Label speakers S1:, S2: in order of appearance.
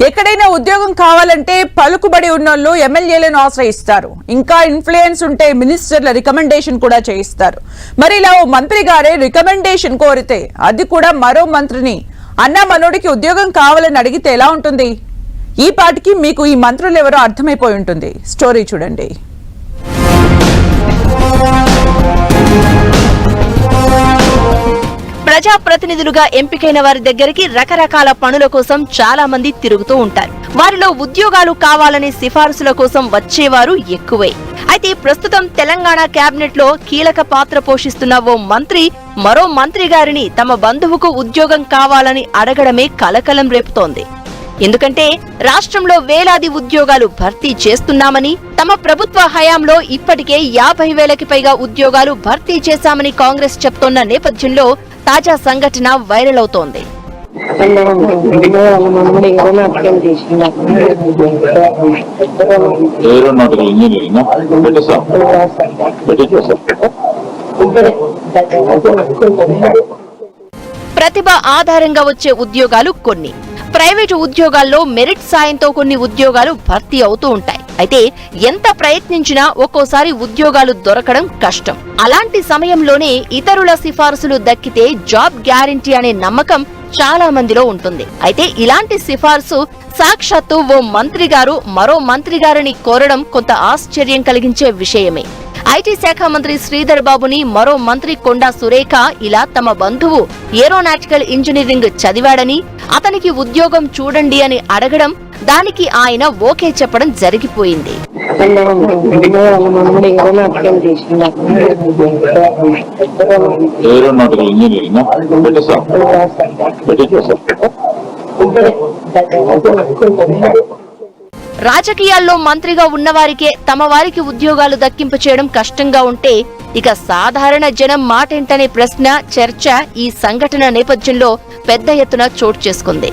S1: ఎక్కడైనా ఉద్యోగం కావాలంటే పలుకుబడి ఉన్నోళ్ళు ఎమ్మెల్యేలను ఆశ్రయిస్తారు. ఇంకా ఇన్ఫ్లుయెన్స్ ఉంటే మినిస్టర్ల రికమెండేషన్ కూడా చేయిస్తారు. మరి ఇలా ఓ మంత్రి గారే రికమెండేషన్ కోరితే అది కూడా మరో మంత్రిని అన్నా మనోడికి ఉద్యోగం కావాలని అడిగితే ఎలా ఉంటుంది? ఈ పాటికి మీకు ఈ మంత్రులు ఎవరో అర్థమైపోయి ఉంటుంది. స్టోరీ చూడండి.
S2: ప్రజాప్రతినిధులుగా ఎంపికైన వారి దగ్గరికి రకరకాల పనుల కోసం చాలా మంది తిరుగుతూ ఉంటారు. వారిలో ఉద్యోగాలు కావాలనే సిఫారసుల కోసం వచ్చేవారు ఎక్కువే. అయితే ప్రస్తుతం తెలంగాణ కేబినెట్ లో కీలక పాత్ర పోషిస్తున్న ఓ మంత్రి మరో మంత్రి గారిని తమ బంధువుకు ఉద్యోగం కావాలని అడగడమే కలకలం రేపుతోంది. ఎందుకంటే రాష్ట్రంలో వేలాది ఉద్యోగాలు భర్తీ చేస్తున్నామని, తమ ప్రభుత్వ హయాంలో ఇప్పటికే 50,000కి పైగా ఉద్యోగాలు భర్తీ చేశామని కాంగ్రెస్ చెప్తోన్న నేపథ్యంలో తాజా సంఘటన వైరల్ అవుతోంది. ప్రతిభ ఆధారంగా వచ్చే ఉద్యోగాలు కొన్ని, ప్రైవేటు ఉద్యోగాల్లో మెరిట్ సాయంతో కొన్ని ఉద్యోగాలు భర్తీ అవుతూ ఉంటాయి. అయితే ఎంత ప్రయత్నించినా ఒక్కోసారి ఉద్యోగాలు దొరకడం కష్టం. అలాంటి సమయంలోనే ఇతరుల సిఫారసులు దక్కితే జాబ్ గ్యారంటీ అనే నమ్మకం చాలా మందిలో ఉంటుంది. అయితే ఇలాంటి సిఫారసు సాక్షాత్తు ఓ మంత్రి గారు మరో మంత్రి గారిని కోరడం కొంత ఆశ్చర్యం కలిగించే విషయమే. ఐటీ శాఖ మంత్రి శ్రీధర్ బాబుని మరో మంత్రి కొండా సురేఖ ఇలా తమ బంధువు ఏరోనాటికల్ ఇంజనీరింగ్ చదివాడని, అతనికి ఉద్యోగం చూడండి అని అడగడం, దానికి ఆయన ఓకే చెప్పడం జరిగిపోయింది. రాజకీయాల్లో మంత్రిగా ఉన్నవారికే తమ వారికి ఉద్యోగాలు దక్కింపు చేయడం కష్టంగా ఉంటే ఇక సాధారణ జనం మాటేంటనే ప్రశ్న, చర్చ ఈ సంఘటన నేపథ్యంలో పెద్ద ఎత్తున చోటు చేసుకుంది.